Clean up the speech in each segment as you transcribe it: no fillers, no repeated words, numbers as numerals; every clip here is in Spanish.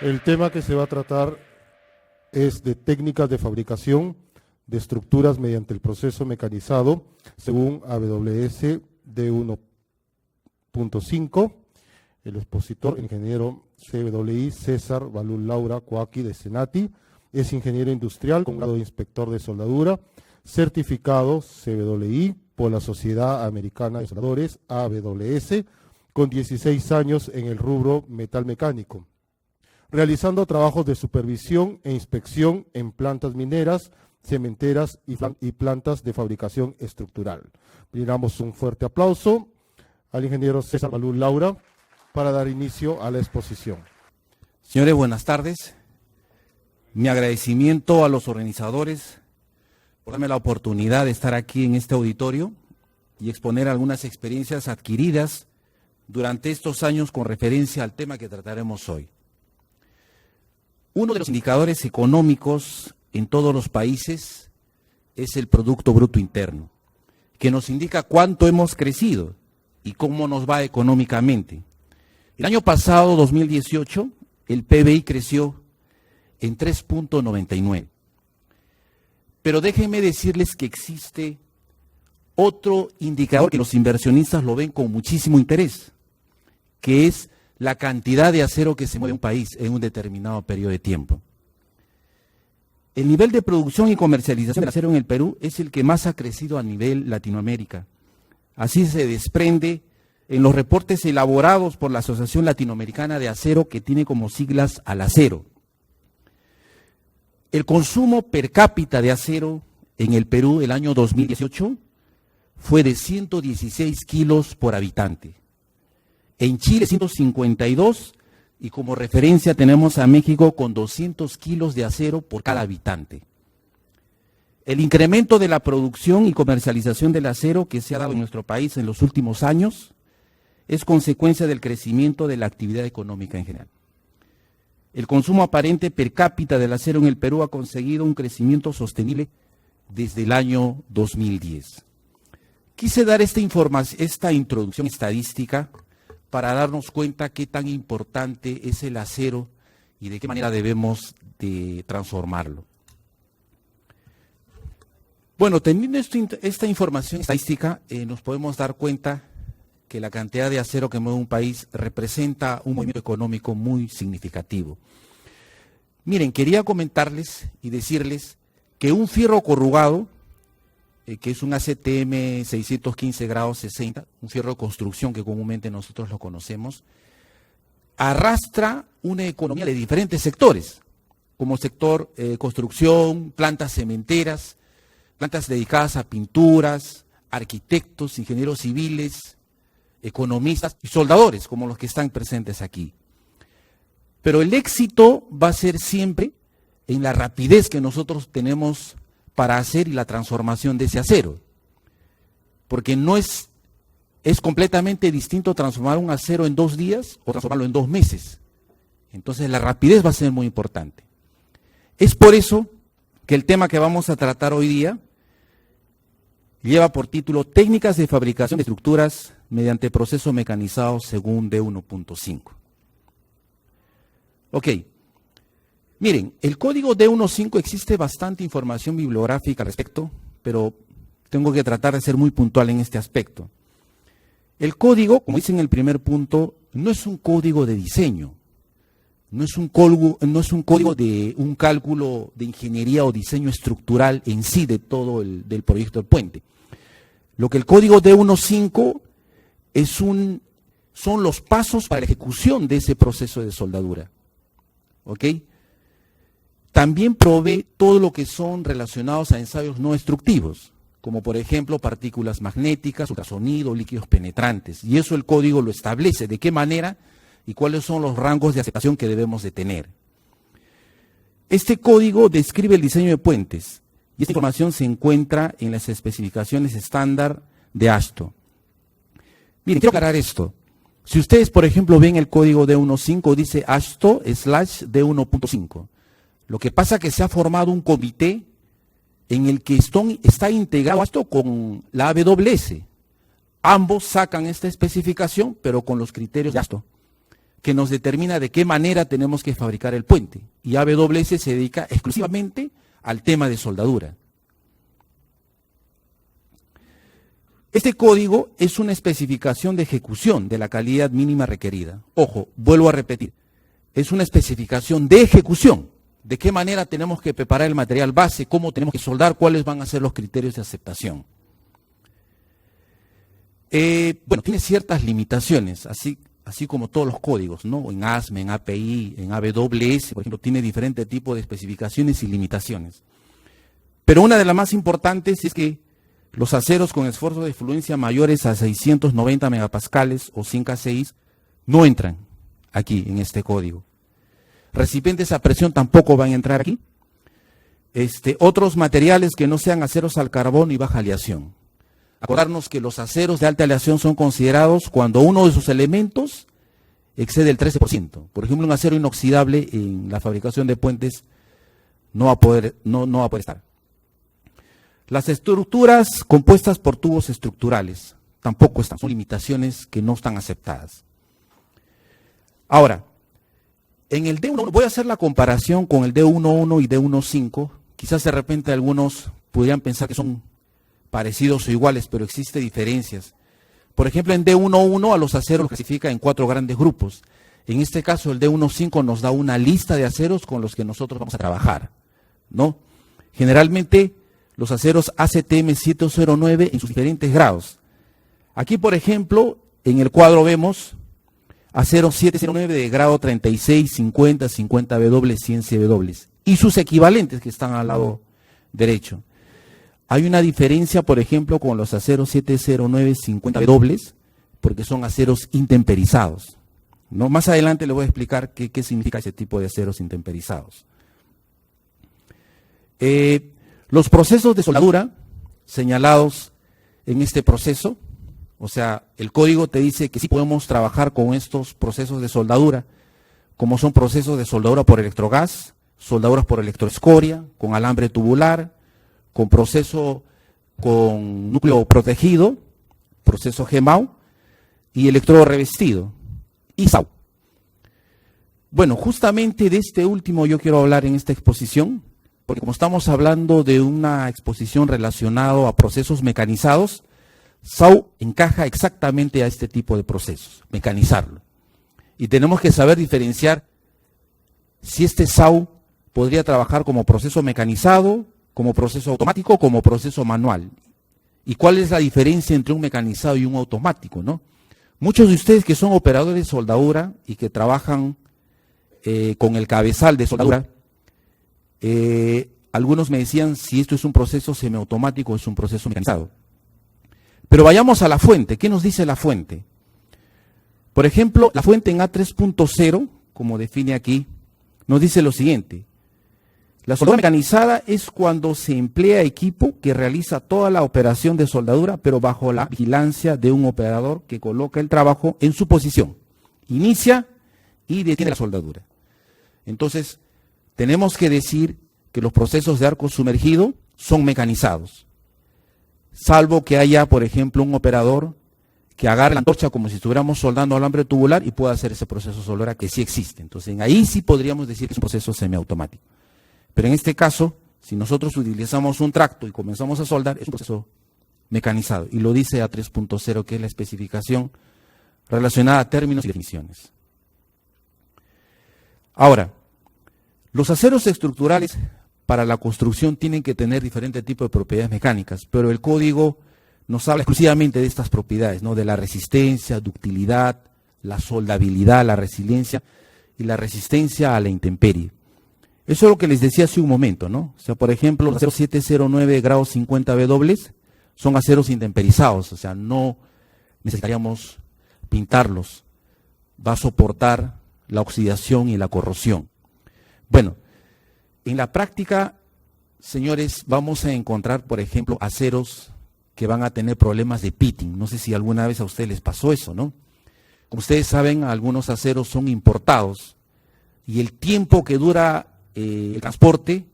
El tema que se va a tratar es de técnicas de fabricación de estructuras mediante el proceso mecanizado según AWS D1.5. El expositor, ingeniero CWI César Balul Laura Coaqui de Senati, es ingeniero industrial con grado de inspector de soldadura, certificado CWI por la Sociedad Americana de Soldadores, AWS, con 16 años en el rubro metal mecánico, realizando trabajos de supervisión e inspección en plantas mineras, cementeras y plantas de fabricación estructural. Brindamos un fuerte aplauso al ingeniero César Balul Laura para dar inicio a la exposición. Señores, buenas tardes. Mi agradecimiento a los organizadores por darme la oportunidad de estar aquí en este auditorio y exponer algunas experiencias adquiridas durante estos años con referencia al tema que trataremos hoy. Uno de los indicadores económicos en todos los países es el Producto Bruto Interno, que nos indica cuánto hemos crecido y cómo nos va económicamente. El año pasado, 2018, el PBI creció en 3.99. Pero déjenme decirles que existe otro indicador que los inversionistas lo ven con muchísimo interés, que es la cantidad de acero que se mueve en un país en un determinado periodo de tiempo. El nivel de producción y comercialización del acero en el Perú es el que más ha crecido a nivel Latinoamérica. Así se desprende en los reportes elaborados por la Asociación Latinoamericana de Acero, que tiene como siglas ALACERO. El consumo per cápita de acero en el Perú el año 2018 fue de 116 kilos por habitante. En Chile 152, y como referencia tenemos a México con 200 kilos de acero por cada habitante. El incremento de la producción y comercialización del acero que se ha dado en nuestro país en los últimos años es consecuencia del crecimiento de la actividad económica en general. El consumo aparente per cápita del acero en el Perú ha conseguido un crecimiento sostenible desde el año 2010. Quise dar esta introducción estadística para darnos cuenta qué tan importante es el acero y de qué manera debemos de transformarlo. Bueno, teniendo esta información estadística, nos podemos dar cuenta que la cantidad de acero que mueve un país representa un movimiento económico muy significativo. Miren, quería comentarles y decirles que un fierro corrugado, que es un ACTM 615 grados 60, un fierro de construcción que comúnmente nosotros lo conocemos, arrastra una economía de diferentes sectores, como sector construcción, plantas cementeras, plantas dedicadas a pinturas, arquitectos, ingenieros civiles, economistas y soldadores, como los que están presentes aquí. Pero el éxito va a ser siempre en la rapidez que nosotros tenemos para hacer y la transformación de ese acero. Porque no es completamente distinto transformar un acero en 2 días o transformarlo en 2 meses. Entonces la rapidez va a ser muy importante. Es por eso que el tema que vamos a tratar hoy día lleva por título Técnicas de fabricación de estructuras mediante proceso mecanizado según D1.5. Ok. Miren, el código D1.5 existe bastante información bibliográfica al respecto, pero tengo que tratar de ser muy puntual en este aspecto. El código, como dice en el primer punto, no es un código de diseño, no es un código de un cálculo de ingeniería o diseño estructural en sí de todo del proyecto del puente. Lo que el código D1.5 son los pasos para la ejecución de ese proceso de soldadura. ¿Ok? También provee todo lo que son relacionados a ensayos no destructivos, como por ejemplo partículas magnéticas, ultrasonido, líquidos penetrantes. Y eso el código lo establece, de qué manera y cuáles son los rangos de aceptación que debemos de tener. Este código describe el diseño de puentes y esta información se encuentra en las especificaciones estándar de AASHTO. Miren, quiero aclarar esto. Si ustedes, por ejemplo, ven el código D1.5, dice AASHTO/D1.5. Lo que pasa es que se ha formado un comité en el que está integrado esto con la AWS. Ambos sacan esta especificación, pero con los criterios de AASHTO. que nos determina de qué manera tenemos que fabricar el puente. Y AWS se dedica exclusivamente al tema de soldadura. Este código es una especificación de ejecución de la calidad mínima requerida. Ojo, vuelvo a repetir, es una especificación de ejecución. De qué manera tenemos que preparar el material base, cómo tenemos que soldar, cuáles van a ser los criterios de aceptación. Bueno, tiene ciertas limitaciones, así como todos los códigos, ¿no? En ASME, en API, en AWS, por ejemplo, tiene diferentes tipos de especificaciones y limitaciones. Pero una de las más importantes es que los aceros con esfuerzos de fluencia mayores a 690 megapascales o 100 K6 no entran aquí en este código. Recipientes a presión tampoco van a entrar aquí. Otros materiales que no sean aceros al carbón y baja aleación. Acordarnos que los aceros de alta aleación son considerados cuando uno de sus elementos excede el 13%. Por ejemplo, un acero inoxidable en la fabricación de puentes no va a poder estar. Las estructuras compuestas por tubos estructurales tampoco están, son limitaciones que no están aceptadas. Ahora, en el D1, voy a hacer la comparación con el D1.1 y D1.5. Quizás de repente algunos pudieran pensar que son parecidos o iguales, pero existen diferencias. Por ejemplo, en D1.1 a los aceros los clasifica en 4 grandes grupos. En este caso, el D1.5 nos da una lista de aceros con los que nosotros vamos a trabajar, ¿no? Generalmente, los aceros ACTM 709 en sus diferentes grados. Aquí, por ejemplo, en el cuadro vemos acero 709 de grado 36, 50, 50W, 100 CW y sus equivalentes que están al lado derecho. Hay una diferencia, por ejemplo, con los aceros 709, 50W, porque son aceros intemperizados, ¿no? Más adelante les voy a explicar qué significa ese tipo de aceros intemperizados. Los procesos de soldadura señalados en este proceso, o sea, el código te dice que sí podemos trabajar con estos procesos de soldadura, como son procesos de soldadura por electrogás, soldaduras por electroescoria, con alambre tubular, con proceso con núcleo protegido, proceso GEMAU, y electrodo revestido, y SAU. Bueno, justamente de este último yo quiero hablar en esta exposición, porque como estamos hablando de una exposición relacionada a procesos mecanizados, SAU encaja exactamente a este tipo de procesos, mecanizarlo. Y tenemos que saber diferenciar si este SAU podría trabajar como proceso mecanizado, como proceso automático, como proceso manual. ¿Y cuál es la diferencia entre un mecanizado y un automático, ¿no? Muchos de ustedes que son operadores de soldadura y que trabajan con el cabezal de soldadura, algunos me decían si esto es un proceso semiautomático o es un proceso mecanizado. Pero vayamos a la fuente. ¿Qué nos dice la fuente? Por ejemplo, la fuente en A3.0, como define aquí, nos dice lo siguiente. La soldadura mecanizada es cuando se emplea equipo que realiza toda la operación de soldadura, pero bajo la vigilancia de un operador que coloca el trabajo en su posición. Inicia y detiene la soldadura. Entonces, tenemos que decir que los procesos de arco sumergido son mecanizados. Salvo que haya, por ejemplo, un operador que agarre la antorcha como si estuviéramos soldando alambre tubular y pueda hacer ese proceso de soldadura que sí existe. Entonces, ahí sí podríamos decir que es un proceso semiautomático. Pero en este caso, si nosotros utilizamos un tracto y comenzamos a soldar, es un proceso mecanizado. Y lo dice A3.0, que es la especificación relacionada a términos y definiciones. Ahora, los aceros estructurales para la construcción tienen que tener diferentes tipos de propiedades mecánicas, pero el código nos habla exclusivamente de estas propiedades, ¿no? De la resistencia, ductilidad, la soldabilidad, la resiliencia y la resistencia a la intemperie. Eso es lo que les decía hace un momento, ¿no? O sea, por ejemplo, los aceros 709 grados 50W son aceros intemperizados, o sea, no necesitaríamos pintarlos. Va a soportar la oxidación y la corrosión. Bueno, en la práctica, señores, vamos a encontrar, por ejemplo, aceros que van a tener problemas de pitting. No sé si alguna vez a ustedes les pasó eso, ¿no? Como ustedes saben, algunos aceros son importados y el tiempo que dura el transporte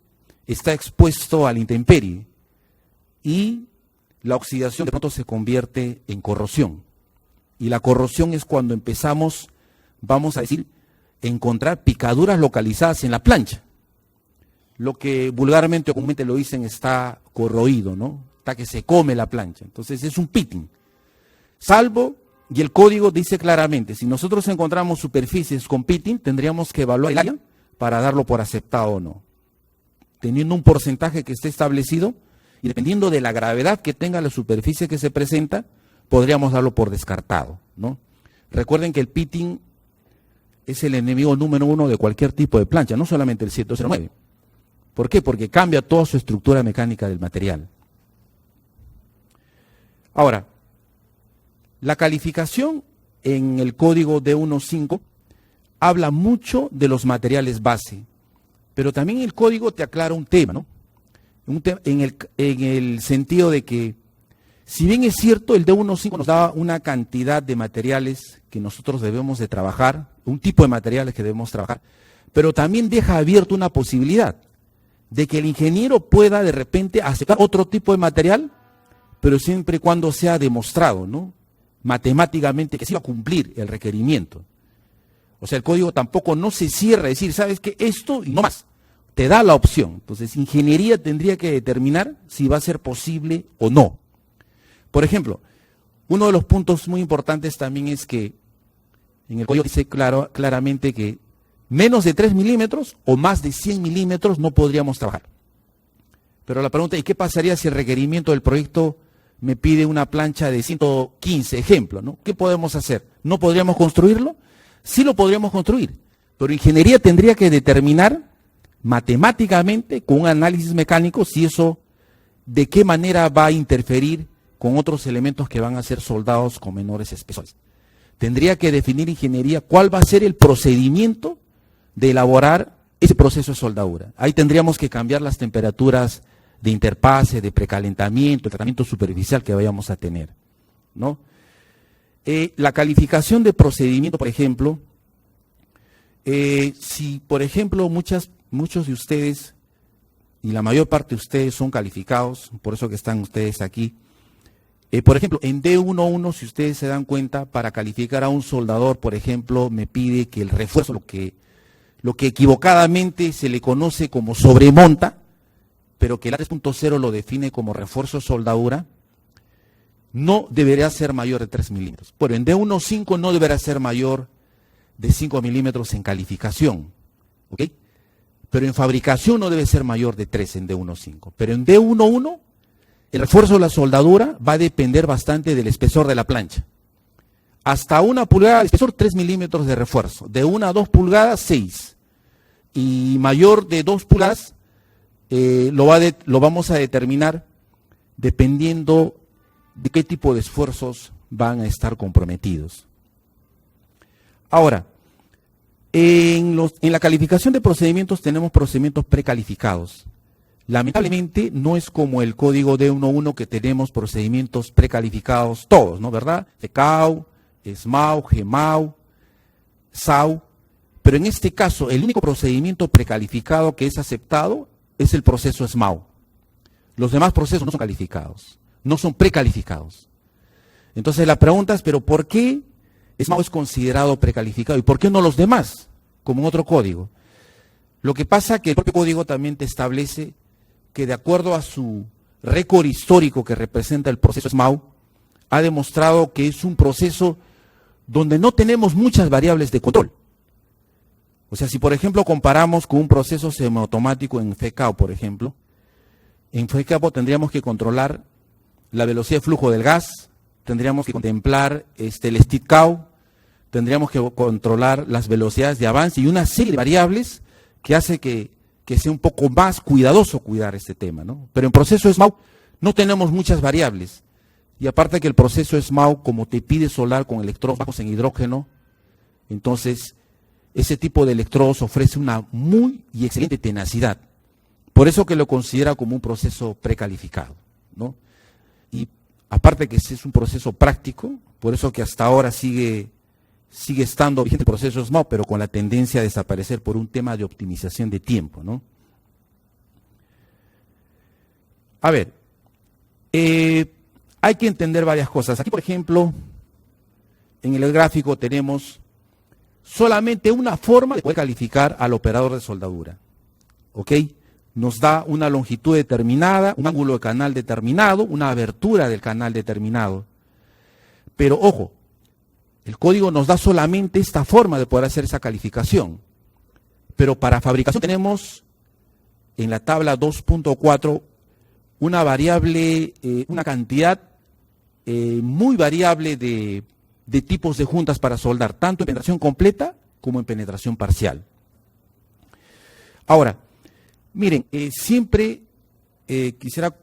está expuesto a la intemperie y la oxidación de pronto se convierte en corrosión. Y la corrosión es cuando empezamos vamos a decir, encontrar picaduras localizadas en la plancha. Lo que vulgarmente o comúnmente lo dicen está corroído, ¿no? Está que se come la plancha. Entonces es un pitting. Salvo, y el código dice claramente, si nosotros encontramos superficies con pitting, tendríamos que evaluar el área para darlo por aceptado o no. Teniendo un porcentaje que esté establecido, y dependiendo de la gravedad que tenga la superficie que se presenta, podríamos darlo por descartado, ¿no? Recuerden que el pitting es el enemigo número uno de cualquier tipo de plancha, no solamente el 709. ¿Por qué? Porque cambia toda su estructura mecánica del material. Ahora, la calificación en el código D15 habla mucho de los materiales base, pero también el código te aclara un tema, ¿no? En el sentido de que, si bien es cierto, el D15 nos da una cantidad de materiales que nosotros debemos de trabajar, un tipo de materiales que debemos trabajar, pero también deja abierta una posibilidad de que el ingeniero pueda de repente aceptar otro tipo de material, pero siempre y cuando sea demostrado, ¿no? Matemáticamente que sí va a cumplir el requerimiento. O sea, el código tampoco no se cierra a decir, ¿sabes qué? Esto y no más. Te da la opción. Entonces, ingeniería tendría que determinar si va a ser posible o no. Por ejemplo, uno de los puntos muy importantes también es que en el código dice claramente que menos de 3 milímetros o más de 100 milímetros no podríamos trabajar. Pero la pregunta es, ¿qué pasaría si el requerimiento del proyecto me pide una plancha de 115, ejemplo, ¿no? ¿Qué podemos hacer? ¿No podríamos construirlo? Sí lo podríamos construir, pero ingeniería tendría que determinar matemáticamente, con un análisis mecánico, si eso, de qué manera va a interferir con otros elementos que van a ser soldados con menores espesores. Tendría que definir ingeniería cuál va a ser el procedimiento de elaborar ese proceso de soldadura. Ahí tendríamos que cambiar las temperaturas de interfase, de precalentamiento, el tratamiento superficial que vayamos a tener, ¿no? La calificación de procedimiento, por ejemplo, si por ejemplo muchos de ustedes, y la mayor parte de ustedes son calificados, por eso que están ustedes aquí, por ejemplo, en D11, si ustedes se dan cuenta, para calificar a un soldador, por ejemplo, me pide que el refuerzo, lo que equivocadamente se le conoce como sobremonta, pero que el A3.0 lo define como refuerzo de soldadura, no debería ser mayor de 3 milímetros. Pero en D15 no deberá ser mayor de 5 milímetros en calificación, ¿ok? Pero en fabricación no debe ser mayor de 3 en D15. Pero en D11, el refuerzo de la soldadura va a depender bastante del espesor de la plancha. Hasta 1 pulgada de espesor, 3 milímetros de refuerzo. De 1 a 2 pulgadas, 6. Y mayor de 2 pulgadas, lo vamos a determinar dependiendo de qué tipo de esfuerzos van a estar comprometidos. Ahora, en la calificación de procedimientos tenemos procedimientos precalificados. Lamentablemente no es como el código D11 que tenemos procedimientos precalificados todos, ¿no? ¿Verdad? FECAU, SMAU, GEMAU, SAU. Pero en este caso, el único procedimiento precalificado que es aceptado es el proceso SMAU. Los demás procesos no son calificados, no son precalificados. Entonces la pregunta es, ¿pero por qué SMAU es considerado precalificado? ¿Y por qué no los demás, como en otro código? Lo que pasa es que el propio código también te establece que de acuerdo a su récord histórico que representa el proceso SMAU, ha demostrado que es un proceso donde no tenemos muchas variables de control. O sea, si por ejemplo comparamos con un proceso semiautomático en FECAO, por ejemplo, en FECAO tendríamos que controlar la velocidad de flujo del gas, tendríamos que contemplar el STICAO, tendríamos que controlar las velocidades de avance y una serie de variables que hace que sea un poco más cuidadoso cuidar este tema, ¿no? Pero en proceso SMAU no tenemos muchas variables. Y aparte que el proceso SMAU, como te pide soldar con electrodos bajos en hidrógeno, entonces ese tipo de electrodos ofrece una muy y excelente tenacidad. Por eso que lo considera como un proceso precalificado, ¿no? Y aparte que es un proceso práctico, por eso que hasta ahora sigue estando vigente el proceso SMAU, pero con la tendencia a desaparecer por un tema de optimización de tiempo, ¿no? A ver, hay que entender varias cosas. Aquí, por ejemplo, en el gráfico tenemos solamente una forma de poder calificar al operador de soldadura. ¿Ok? Nos da una longitud determinada, un ángulo de canal determinado, una abertura del canal determinado. Pero ojo, el código nos da solamente esta forma de poder hacer esa calificación. Pero para fabricación tenemos en la tabla 2.4 una variable, una cantidad muy variable de tipos de juntas para soldar, tanto en penetración completa como en penetración parcial. Ahora, miren, siempre quisiera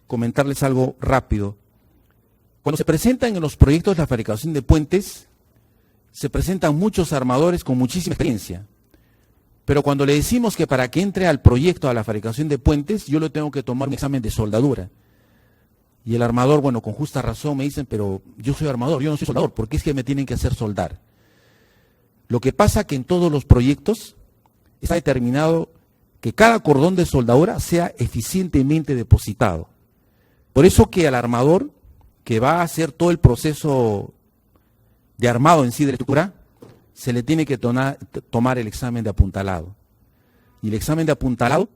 comentarles algo rápido. Cuando se presentan en los proyectos de la fabricación de puentes, se presentan muchos armadores con muchísima experiencia. Pero cuando le decimos que para que entre al proyecto a la fabricación de puentes, yo le tengo que tomar un examen de soldadura. Y el armador, bueno, con justa razón me dicen, pero yo soy armador, yo no soy soldador, ¿por qué es que me tienen que hacer soldar? Lo que pasa que en todos los proyectos está determinado que cada cordón de soldadura sea eficientemente depositado. Por eso que al armador, que va a hacer todo el proceso de armado en sí de la estructura, se le tiene que tomar el examen de apuntalado. Y el examen de apuntalado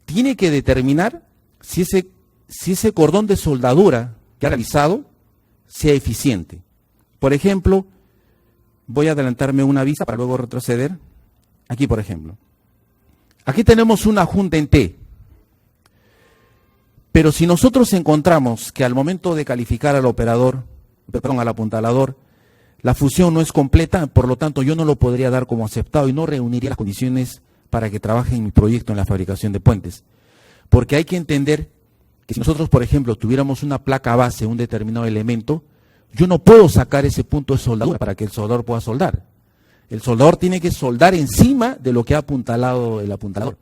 tiene que determinar si ese cordón de soldadura que ha realizado sea eficiente. Por ejemplo, voy a adelantarme una vista para luego retroceder. Aquí, por ejemplo. Aquí tenemos una junta en T. Pero si nosotros encontramos que al momento de calificar al al apuntalador, la fusión no es completa, por lo tanto yo no lo podría dar como aceptado y no reuniría las condiciones para que trabaje en mi proyecto en la fabricación de puentes. Porque hay que entender que si nosotros, por ejemplo, tuviéramos una placa base, un determinado elemento, yo no puedo sacar ese punto de soldadura para que el soldador pueda soldar. El soldador tiene que soldar encima de lo que ha apuntalado el apuntalador.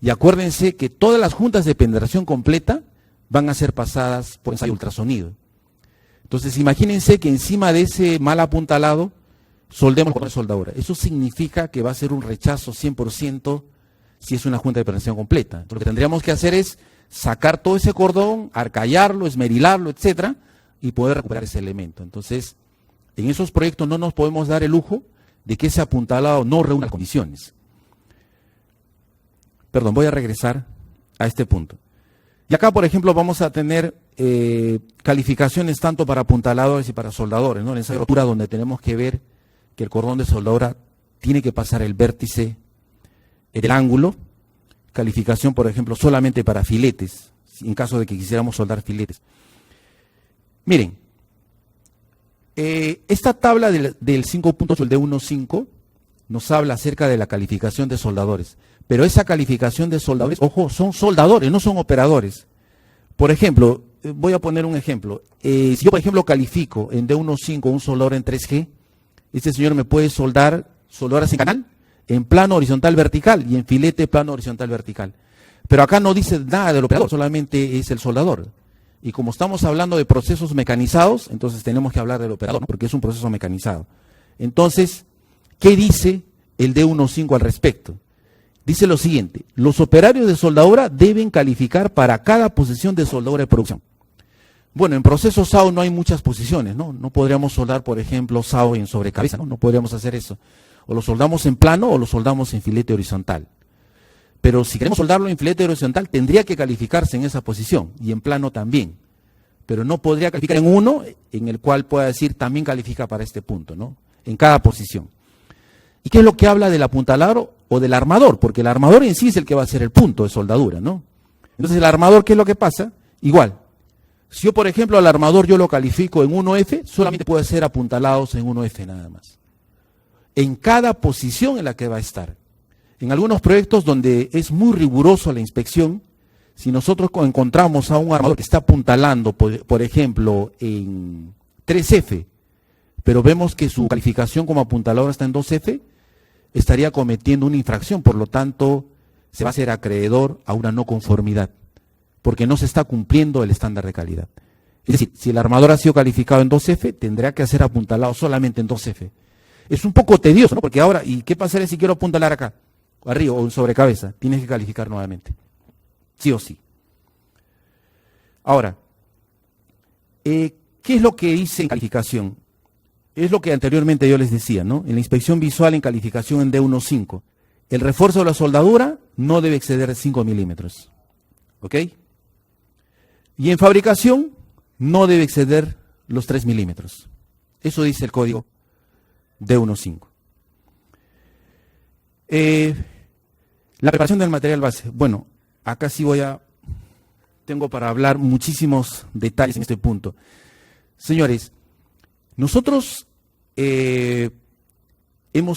Y acuérdense que todas las juntas de penetración completa van a ser pasadas por ensayo ultrasonido. Entonces imagínense que encima de ese mal apuntalado soldemos con soldadura. Eso significa que va a ser un rechazo 100% si es una junta de penetración completa. Entonces, lo que tendríamos que hacer es sacar todo ese cordón, arcallarlo, esmerilarlo, etcétera, y poder recuperar ese elemento. Entonces, en esos proyectos no nos podemos dar el lujo de que ese apuntalado no reúna las condiciones. Perdón, voy a regresar a este punto. Y acá, por ejemplo, vamos a tener calificaciones tanto para apuntaladores y para soldadores, ¿no? En esa rotura donde tenemos que ver que el cordón de soldadura tiene que pasar el vértice del ángulo. Calificación, por ejemplo, solamente para filetes, en caso de que quisiéramos soldar filetes. Miren, esta tabla del 5.8, el D1.5, nos habla acerca de la calificación de soldadores. Pero esa calificación de soldadores, ojo, son soldadores, no son operadores. Por ejemplo, voy a poner un ejemplo. Si yo, por ejemplo, califico en D1.5 un soldador en 3G, este señor me puede soldar soldadoras en canal, en plano horizontal vertical y en filete plano horizontal vertical. Pero acá no dice nada del operador, solamente es el soldador. Y como estamos hablando de procesos mecanizados, entonces tenemos que hablar del operador, ¿no? Porque es un proceso mecanizado. Entonces, ¿qué dice el D1.5 al respecto? Dice lo siguiente: los operarios de soldadura deben calificar para cada posición de soldadura de producción. Bueno, en procesos SAO no hay muchas posiciones, ¿no? No podríamos soldar, por ejemplo, SAO en sobrecabeza, ¿no? No podríamos hacer eso. O lo soldamos en plano o lo soldamos en filete horizontal. Pero si queremos soldarlo en filete horizontal, tendría que calificarse en esa posición y en plano también. Pero no podría calificar en uno en el cual pueda decir también califica para este punto, ¿no? En cada posición. ¿Y qué es lo que habla del apuntalador o del armador? Porque el armador en sí es el que va a hacer el punto de soldadura, ¿no? Entonces, el armador, ¿qué es lo que pasa? Igual. Si yo, por ejemplo, al armador yo lo califico en 1F, solamente puede ser apuntalados en 1F nada más. En cada posición en la que va a estar. En algunos proyectos donde es muy riguroso la inspección, si nosotros encontramos a un armador que está apuntalando, por ejemplo, en 3F, pero vemos que su calificación como apuntalador está en 2F, estaría cometiendo una infracción, por lo tanto, se va a hacer acreedor a una no conformidad, porque no se está cumpliendo el estándar de calidad. Es decir, si el armador ha sido calificado en 2F, tendrá que hacer apuntalado solamente en 2F. Es un poco tedioso, ¿no? Porque ahora, ¿y qué pasaría si quiero apuntalar acá, arriba o en sobrecabeza? Tienes que calificar nuevamente, sí o sí. Ahora, ¿qué es lo que dice en calificación? es lo que anteriormente yo les decía, ¿no? En la inspección visual en calificación en D1.5, el refuerzo de la soldadura no debe exceder 5 milímetros. ¿Ok? Y en fabricación no debe exceder los 3 milímetros. Eso dice el código D1.5. La preparación del material base. Bueno, acá sí tengo para hablar muchísimos detalles en este punto. Señores, nosotros hemos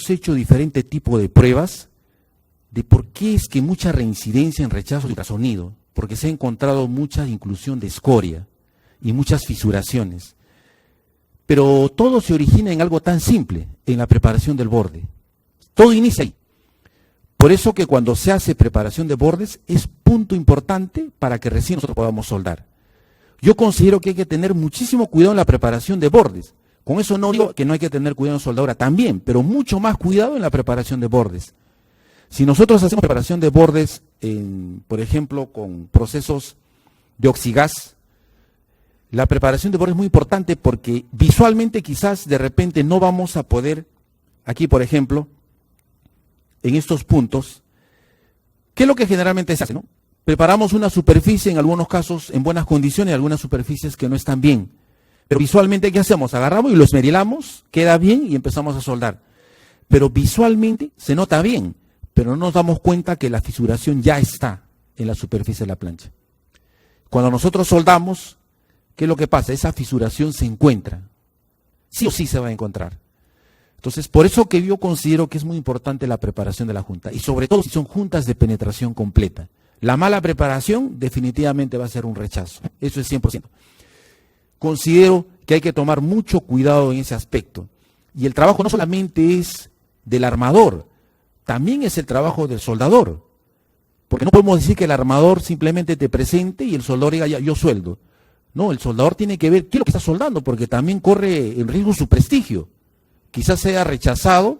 hecho diferente tipo de pruebas de por qué es que mucha reincidencia en rechazo de ultrasonido, porque se ha encontrado mucha inclusión de escoria y muchas fisuraciones. Pero todo se origina en algo tan simple, en la preparación del borde. Todo inicia ahí. Por eso que cuando se hace preparación de bordes es punto importante para que recién nosotros podamos soldar. Yo considero que hay que tener muchísimo cuidado en la preparación de bordes. Con eso no digo que no hay que tener cuidado en soldadura también, pero mucho más cuidado en la preparación de bordes. Si nosotros hacemos preparación de bordes, por ejemplo, con procesos de oxigas, la preparación de bordes es muy importante porque visualmente quizás de repente no vamos a poder, aquí por ejemplo, en estos puntos, ¿qué es lo que generalmente se hace, no? Preparamos una superficie, en algunos casos en buenas condiciones, algunas superficies que no están bien. Pero visualmente, ¿qué hacemos? Agarramos y lo esmerilamos, queda bien y empezamos a soldar. Pero visualmente se nota bien, pero no nos damos cuenta que la fisuración ya está en la superficie de la plancha. Cuando nosotros soldamos, ¿qué es lo que pasa? Esa fisuración se encuentra. Sí o sí se va a encontrar. Entonces, por eso que yo considero que es muy importante la preparación de la junta. Y sobre todo si son juntas de penetración completa. La mala preparación definitivamente va a ser un rechazo. Eso es 100%. Considero que hay que tomar mucho cuidado en ese aspecto. Y el trabajo no solamente es del armador, también es el trabajo del soldador. Porque no podemos decir que el armador simplemente te presente y el soldador diga, ya, yo sueldo. No, el soldador tiene que ver qué es lo que está soldando, porque también corre en riesgo su prestigio. Quizás sea rechazado,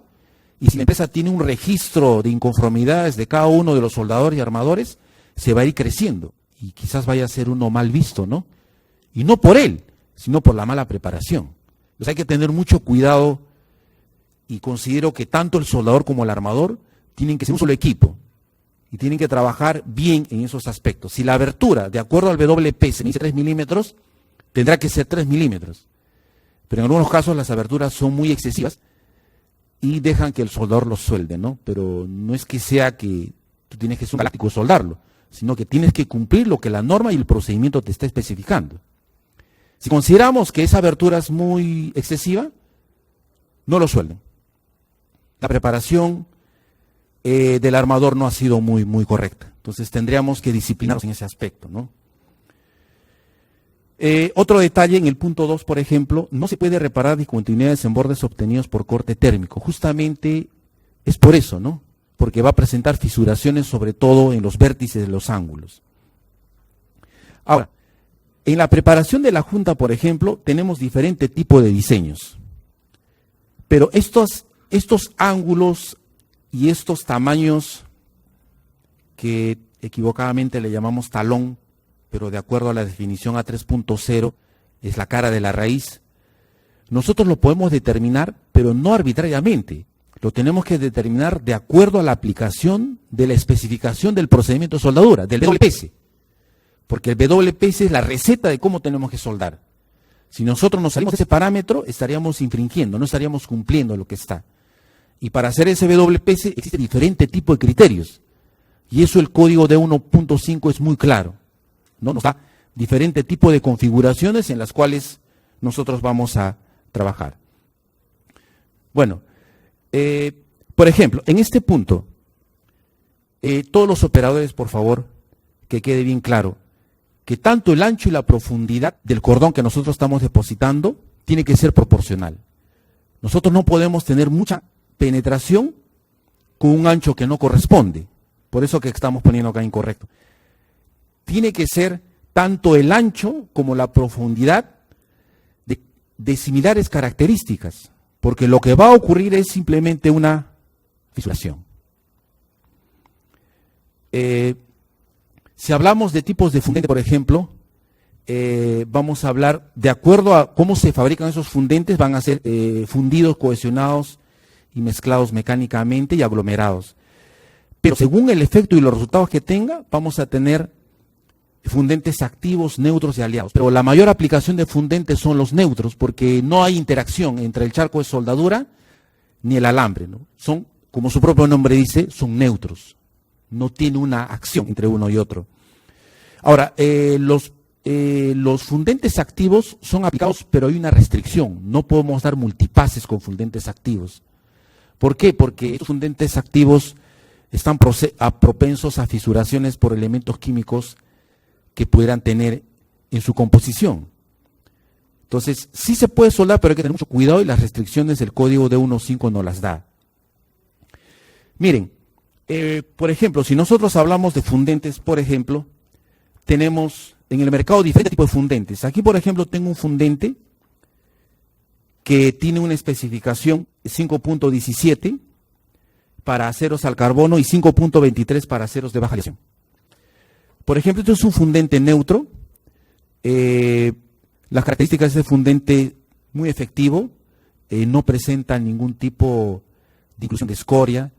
y si la empresa tiene un registro de inconformidades de cada uno de los soldadores y armadores, se va a ir creciendo, y quizás vaya a ser uno mal visto, ¿no? Y no por él, sino por la mala preparación. Entonces hay que tener mucho cuidado, y considero que tanto el soldador como el armador tienen que ser un solo equipo, y tienen que trabajar bien en esos aspectos. Si la abertura, de acuerdo al WP, se dice 3 milímetros, tendrá que ser 3 milímetros. Pero en algunos casos las aberturas son muy excesivas y dejan que el soldador los suelde, ¿no? Pero no es que sea que tú tienes que ser un galáctico y soldarlo, sino que tienes que cumplir lo que la norma y el procedimiento te está especificando. Si consideramos que esa abertura es muy excesiva, no lo suelden. La preparación del armador no ha sido muy correcta. Entonces tendríamos que disciplinarnos en ese aspecto, ¿no? Otro detalle, en el punto 2, por ejemplo, no se puede reparar discontinuidades en bordes obtenidos por corte térmico. Justamente es por eso, ¿no? Porque va a presentar fisuraciones, sobre todo en los vértices de los ángulos. Ahora, en la preparación de la junta, por ejemplo, tenemos diferentes tipos de diseños. Pero estos ángulos y estos tamaños que equivocadamente le llamamos talón, pero de acuerdo a la definición A3.0 es la cara de la raíz, nosotros lo podemos determinar, pero no arbitrariamente. Lo tenemos que determinar de acuerdo a la aplicación de la especificación del procedimiento de soldadura, del WPS. Porque el WPS es la receta de cómo tenemos que soldar. Si nosotros nos salimos de ese parámetro, estaríamos infringiendo, no estaríamos cumpliendo lo que está. Y para hacer ese WPS existe diferente tipo de criterios. Y eso el código de 1.5 es muy claro, ¿no? Nos da diferente tipo de configuraciones en las cuales nosotros vamos a trabajar. Bueno, por ejemplo, en este punto, todos los operadores, por favor, que quede bien claro, que tanto el ancho y la profundidad del cordón que nosotros estamos depositando tiene que ser proporcional. Nosotros no podemos tener mucha penetración con un ancho que no corresponde. Por eso que estamos poniendo acá incorrecto. Tiene que ser tanto el ancho como la profundidad de similares características, porque lo que va a ocurrir es simplemente una fisuración. Si hablamos de tipos de fundente, por ejemplo, vamos a hablar, de acuerdo a cómo se fabrican esos fundentes, van a ser fundidos, cohesionados y mezclados mecánicamente y aglomerados. Pero según el efecto y los resultados que tenga, vamos a tener fundentes activos, neutros y aliados. Pero la mayor aplicación de fundentes son los neutros, porque no hay interacción entre el charco de soldadura ni el alambre, ¿no? Son, como su propio nombre dice, son neutros. No tiene una acción entre uno y otro. Ahora, los fundentes activos son aplicados, pero hay una restricción. No podemos dar multipases con fundentes activos. ¿Por qué? Porque estos fundentes activos están propensos a fisuraciones por elementos químicos que pudieran tener en su composición. Entonces, sí se puede soldar, pero hay que tener mucho cuidado y las restricciones del código D15 no las da. Miren, por ejemplo, si nosotros hablamos de fundentes, por ejemplo, tenemos en el mercado diferentes tipos de fundentes. Aquí, por ejemplo, tengo un fundente que tiene una especificación 5.17 para aceros al carbono y 5.23 para aceros de baja aleación. Por ejemplo, esto es un fundente neutro. Las características de este fundente muy efectivo, no presenta ningún tipo de inclusión de escoria.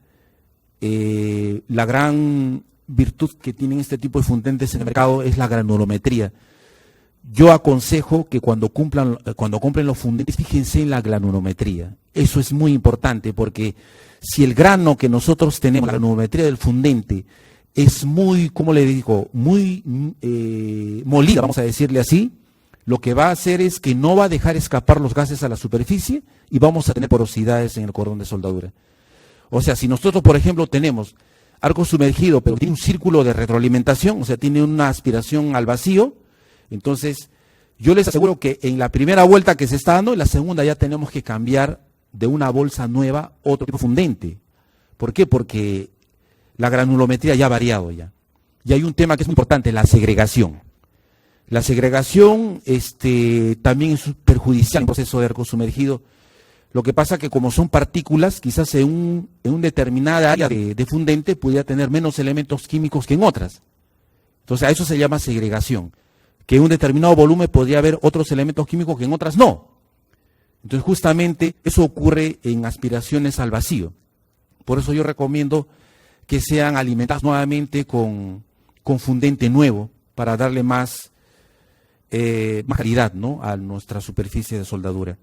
La gran virtud que tienen este tipo de fundentes en el mercado es la granulometría. Yo aconsejo que cuando compren los fundentes, fíjense en la granulometría. Eso es muy importante porque si el grano que nosotros tenemos, la granulometría del fundente, es muy, ¿cómo le digo?, muy molida, vamos a decirle así, lo que va a hacer es que no va a dejar escapar los gases a la superficie y vamos a tener porosidades en el cordón de soldadura. O sea, si nosotros, por ejemplo, tenemos arco sumergido, pero tiene un círculo de retroalimentación, o sea, tiene una aspiración al vacío, entonces yo les aseguro que en la primera vuelta que se está dando, en la segunda ya tenemos que cambiar de una bolsa nueva a otro tipo de fundente. ¿Por qué? Porque la granulometría ya ha variado ya. Y hay un tema que es muy importante, la segregación. La segregación también es perjudicial en el proceso de arco sumergido. Lo que pasa que como son partículas, quizás en un determinada área de fundente pudiera tener menos elementos químicos que en otras. Entonces a eso se llama segregación. Que en un determinado volumen podría haber otros elementos químicos que en otras no. Entonces justamente eso ocurre en aspiraciones al vacío. Por eso yo recomiendo que sean alimentados nuevamente con fundente nuevo para darle más calidad, ¿no?, a nuestra superficie de soldadura.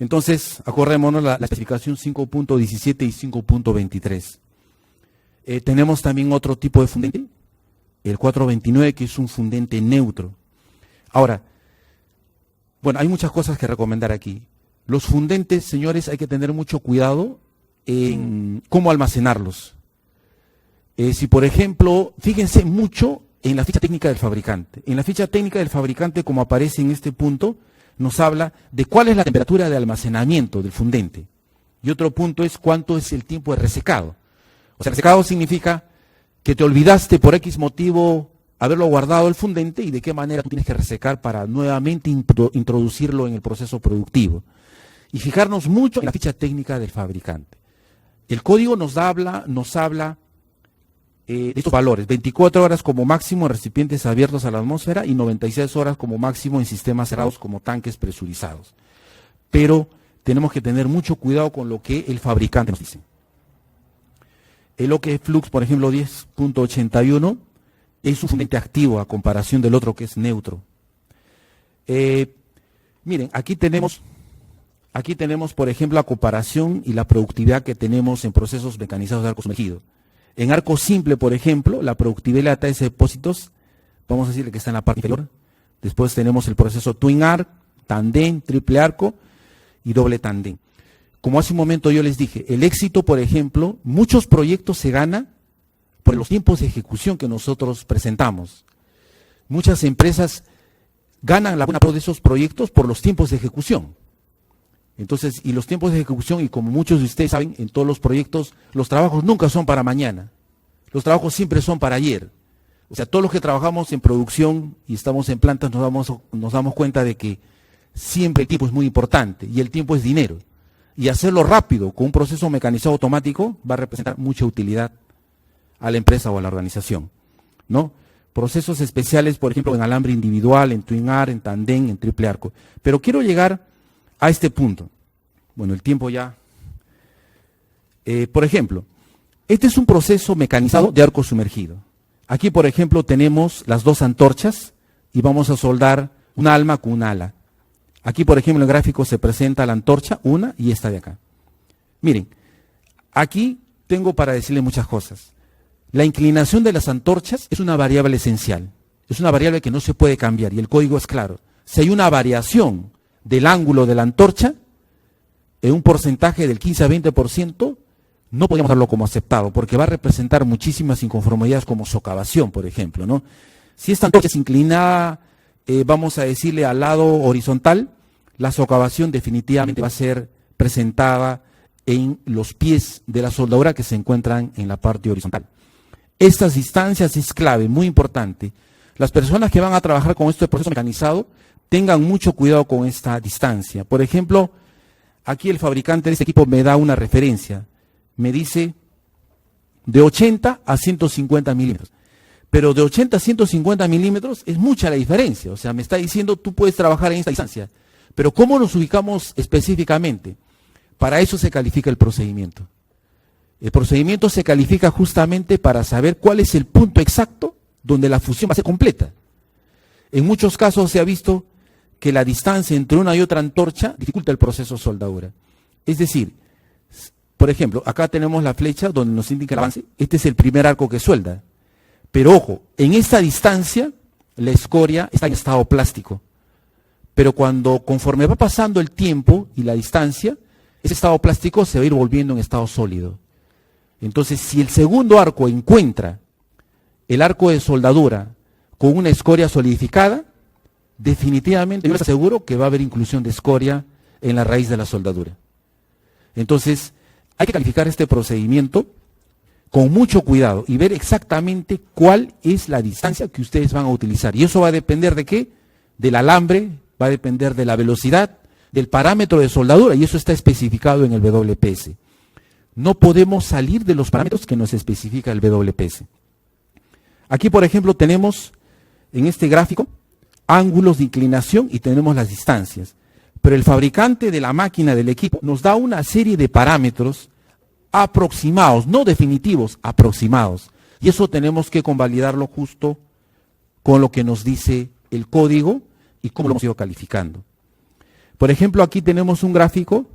Entonces, acordémonos la especificación 5.17 y 5.23. Tenemos también otro tipo de fundente, el 429, que es un fundente neutro. Ahora, bueno, hay muchas cosas que recomendar aquí. Los fundentes, señores, hay que tener mucho cuidado en cómo almacenarlos. Si, por ejemplo, fíjense mucho en la ficha técnica del fabricante. En la ficha técnica del fabricante, como aparece en este punto, nos habla de cuál es la temperatura de almacenamiento del fundente. Y otro punto es cuánto es el tiempo de resecado. O sea, resecado significa que te olvidaste por X motivo haberlo guardado el fundente y de qué manera tú tienes que resecar para nuevamente introducirlo en el proceso productivo. Y fijarnos mucho en la ficha técnica del fabricante. El código nos habla de estos valores, 24 horas como máximo en recipientes abiertos a la atmósfera y 96 horas como máximo en sistemas cerrados como tanques presurizados. Pero tenemos que tener mucho cuidado con lo que el fabricante nos dice. El OK Flux, por ejemplo, 10.81, es un fundente activo a comparación del otro que es neutro. Miren, aquí tenemos, por ejemplo, la comparación y la productividad que tenemos en procesos mecanizados de arco sumergido. En arco simple, por ejemplo, la productividad de la tasa de depósitos, vamos a decirle que está en la parte inferior. Después tenemos el proceso Twin Arc, tandem, triple arco y doble tandem. Como hace un momento yo les dije, el éxito, por ejemplo, muchos proyectos se ganan por los tiempos de ejecución que nosotros presentamos. Muchas empresas ganan la buena pro de esos proyectos por los tiempos de ejecución. Entonces, y los tiempos de ejecución, y como muchos de ustedes saben, en todos los proyectos, los trabajos nunca son para mañana. Los trabajos siempre son para ayer. O sea, todos los que trabajamos en producción y estamos en plantas nos damos cuenta de que siempre el tiempo es muy importante y el tiempo es dinero. Y hacerlo rápido con un proceso mecanizado automático va a representar mucha utilidad a la empresa o a la organización, ¿no? procesos especiales, por ejemplo, en alambre individual, en twin arc, en tandem, en triple arco. Pero quiero llegar a este punto. Bueno, el tiempo ya. Por ejemplo, este es un proceso mecanizado de arco sumergido. Aquí, por ejemplo, tenemos las dos antorchas y vamos a soldar una alma con una ala. Aquí, por ejemplo, en el gráfico se presenta la antorcha, una y esta de acá. Miren, aquí tengo para decirle muchas cosas. La inclinación de las antorchas es una variable esencial. Es una variable que no se puede cambiar y el código es claro. Si hay una variación del ángulo de la antorcha, en un porcentaje del 15 a 20%, no podemos darlo como aceptado, porque va a representar muchísimas inconformidades como socavación, por ejemplo, ¿no? Si esta antorcha es inclinada, vamos a decirle al lado horizontal, la socavación definitivamente va a ser presentada en los pies de la soldadura que se encuentran en la parte horizontal. Estas distancias es clave, muy importante. Las personas que van a trabajar con este proceso mecanizado tengan mucho cuidado con esta distancia. Por ejemplo, aquí el fabricante de este equipo me da una referencia. Me dice de 80 a 150 milímetros. Pero de 80 a 150 milímetros es mucha la diferencia. O sea, me está diciendo tú puedes trabajar en esta distancia. Pero ¿cómo nos ubicamos específicamente? Para eso se califica el procedimiento. El procedimiento se califica justamente para saber cuál es el punto exacto donde la fusión va a ser completa. En muchos casos se ha visto que la distancia entre una y otra antorcha dificulta el proceso de soldadura. Es decir, por ejemplo, acá tenemos la flecha donde nos indica el avance. Este es el primer arco que suelda. Pero ojo, en esta distancia la escoria está en estado plástico. Pero conforme va pasando el tiempo y la distancia, ese estado plástico se va a ir volviendo en estado sólido. Entonces, si el segundo arco encuentra el arco de soldadura con una escoria solidificada, definitivamente yo les aseguro que va a haber inclusión de escoria en la raíz de la soldadura. Entonces, hay que calificar este procedimiento con mucho cuidado y ver exactamente cuál es la distancia que ustedes van a utilizar. Y eso va a depender de qué, del alambre, va a depender de la velocidad, del parámetro de soldadura, y eso está especificado en el WPS. No podemos salir de los parámetros que nos especifica el WPS. Aquí, por ejemplo, tenemos en este gráfico ángulos de inclinación y tenemos las distancias. Pero el fabricante de la máquina, del equipo, nos da una serie de parámetros aproximados, no definitivos, aproximados. Y eso tenemos que convalidarlo justo con lo que nos dice el código y cómo lo hemos ido calificando. Por ejemplo, aquí tenemos un gráfico,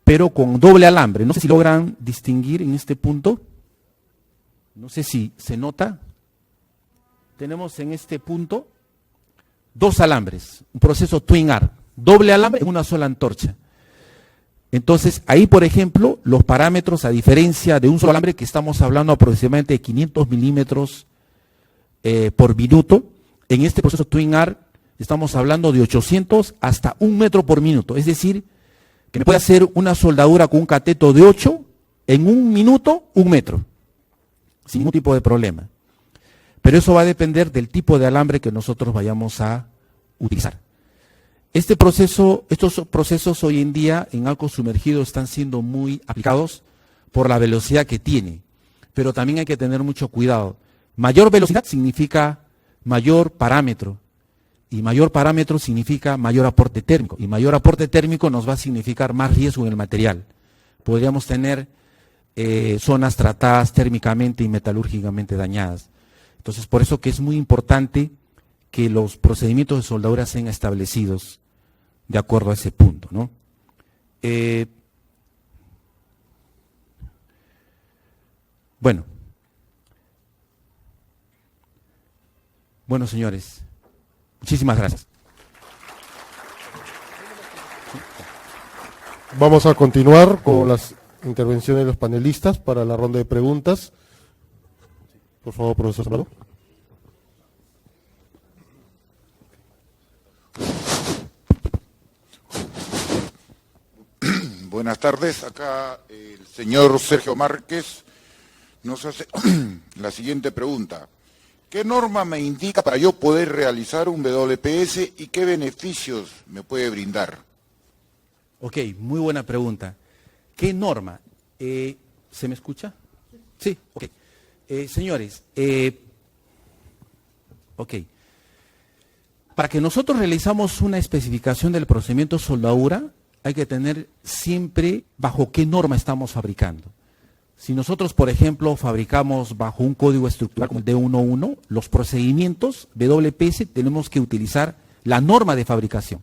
pero con doble alambre. No sé si logran distinguir en este punto. No sé si se nota. Tenemos en este punto dos alambres, un proceso twin arc, doble alambre en una sola antorcha. Entonces, ahí, por ejemplo, los parámetros, a diferencia de un solo alambre, que estamos hablando aproximadamente de 500 milímetros por minuto, en este proceso twin arc estamos hablando de 800 hasta 1 metro por minuto. Es decir, que me puede hacer una soldadura con un cateto de 8 en 1 minuto, 1 metro, sin ningún tipo de problema. Pero eso va a depender del tipo de alambre que nosotros vayamos a utilizar. Estos procesos hoy en día en arco sumergido están siendo muy aplicados por la velocidad que tiene, pero también hay que tener mucho cuidado. Mayor velocidad significa mayor parámetro, y mayor parámetro significa mayor aporte térmico, y mayor aporte térmico nos va a significar más riesgo en el material. Podríamos tener zonas tratadas térmicamente y metalúrgicamente dañadas. Entonces, por eso que es muy importante que los procedimientos de soldadura sean establecidos de acuerdo a ese punto, ¿no? Bueno, señores, muchísimas gracias. Vamos a continuar con las intervenciones de los panelistas para la ronda de preguntas. Por favor, profesor Zambrano. Buenas tardes, acá el señor Sergio Márquez nos hace la siguiente pregunta. ¿Qué norma me indica para yo poder realizar un WPS y qué beneficios me puede brindar? Ok, muy buena pregunta. ¿Qué norma? ¿Se me escucha? Sí, ok. Señores, Ok. Para que nosotros realizamos una especificación del procedimiento de soldadura, hay que tener siempre bajo qué norma estamos fabricando. Si nosotros, por ejemplo, fabricamos bajo un código estructural como el D11, los procedimientos WPS tenemos que utilizar la norma de fabricación.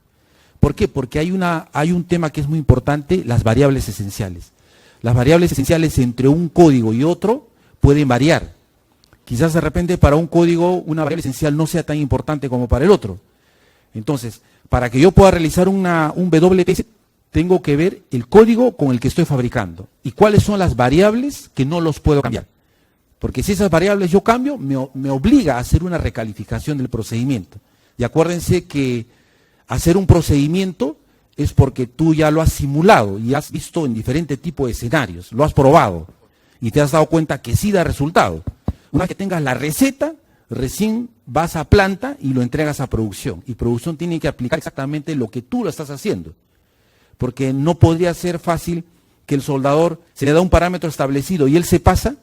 ¿Por qué? Porque hay un tema que es muy importante, las variables esenciales. Las variables esenciales entre un código y otro pueden variar. Quizás de repente para un código una variable esencial no sea tan importante como para el otro. Entonces, para que yo pueda realizar un WPS, tengo que ver el código con el que estoy fabricando y cuáles son las variables que no los puedo cambiar. Porque si esas variables yo cambio, me obliga a hacer una recalificación del procedimiento. Y acuérdense que hacer un procedimiento es porque tú ya lo has simulado y has visto en diferentes tipos de escenarios, lo has probado y te has dado cuenta que sí da resultado. Una vez que tengas la receta, recién vas a planta y lo entregas a producción. Y producción tiene que aplicar exactamente lo que tú lo estás haciendo. Porque no podría ser fácil que el soldador se le da un parámetro establecido y él se pasa.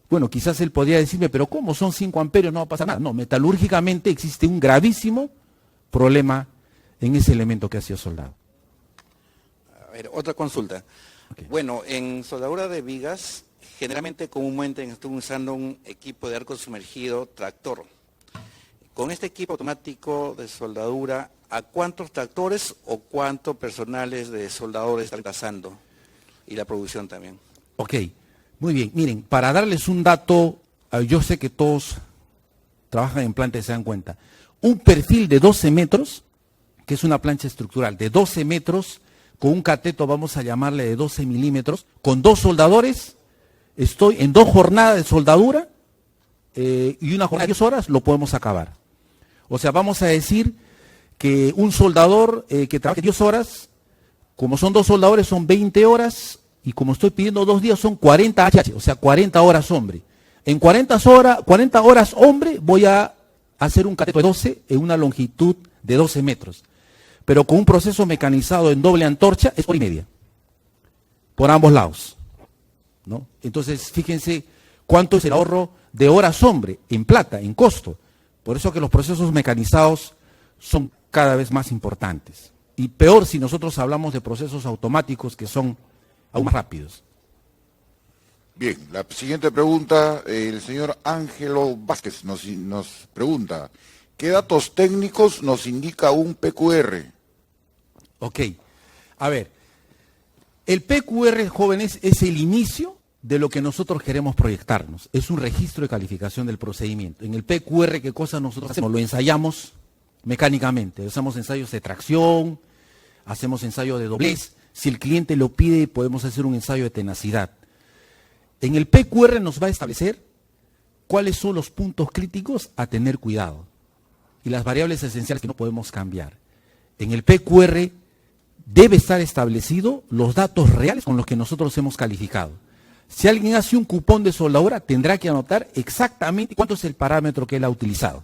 Bueno, quizás él podría decirme, pero ¿cómo? Son 5 amperios, no va a pasar nada. No, metalúrgicamente existe un gravísimo problema en ese elemento que ha sido soldado. A ver, otra consulta. Okay. Bueno, en soldadura de vigas, generalmente comúnmente estoy usando un equipo de arco sumergido tractor. Con este equipo automático de soldadura, ¿a cuántos tractores o cuántos personales de soldadores están reemplazando? Y la producción también. Ok, muy bien. Miren, para darles un dato, yo sé que todos trabajan en planta y se dan cuenta. Un perfil de 12 metros, que es una plancha estructural de 12 metros, con un cateto, vamos a llamarle de 12 milímetros, con 2 soldadores, estoy en 2 jornadas de soldadura y una jornada de 10 horas, lo podemos acabar. O sea, vamos a decir que un soldador que trabaje 10 horas, como son 2 soldadores, son 20 horas, y como estoy pidiendo 2 días, son 40 HH, o sea, 40 horas hombre. En 40 horas hombre, voy a hacer un cateto de 12 en una longitud de 12 metros. Pero con un proceso mecanizado en doble antorcha, es hora y media. Por ambos lados, ¿no? Entonces, fíjense cuánto es el ahorro de horas hombre, en plata, en costo. Por eso que los procesos mecanizados son cada vez más importantes. Y peor si nosotros hablamos de procesos automáticos que son aún más rápidos. Bien, la siguiente pregunta, el señor Ángelo Vázquez nos pregunta, ¿qué datos técnicos nos indica un PQR? Ok, a ver, el PQR, jóvenes, es el inicio de lo que nosotros queremos proyectarnos. Es un registro de calificación del procedimiento. En el PQR, ¿qué cosa nosotros hacemos? Lo ensayamos mecánicamente. Hacemos ensayos de tracción, hacemos ensayo de doblez. Si el cliente lo pide, podemos hacer un ensayo de tenacidad. En el PQR nos va a establecer cuáles son los puntos críticos a tener cuidado y las variables esenciales que no podemos cambiar. En el PQR debe estar establecido los datos reales con los que nosotros hemos calificado. Si alguien hace un cupón de soldadura, tendrá que anotar exactamente cuánto es el parámetro que él ha utilizado.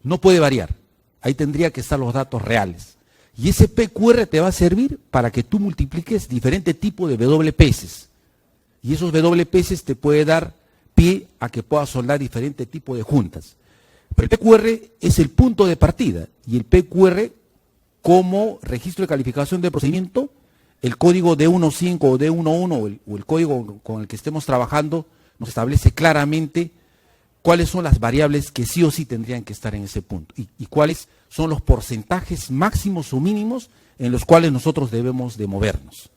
No puede variar. Ahí tendría que estar los datos reales. Y ese PQR te va a servir para que tú multipliques diferentes tipos de WPS. Y esos WPS te puede dar pie a que puedas soldar diferentes tipos de juntas. Pero el PQR es el punto de partida. Y el PQR, como registro de calificación de procedimiento, el código D15 o D11 o el código con el que estemos trabajando nos establece claramente cuáles son las variables que sí o sí tendrían que estar en ese punto y cuáles son los porcentajes máximos o mínimos en los cuales nosotros debemos de movernos.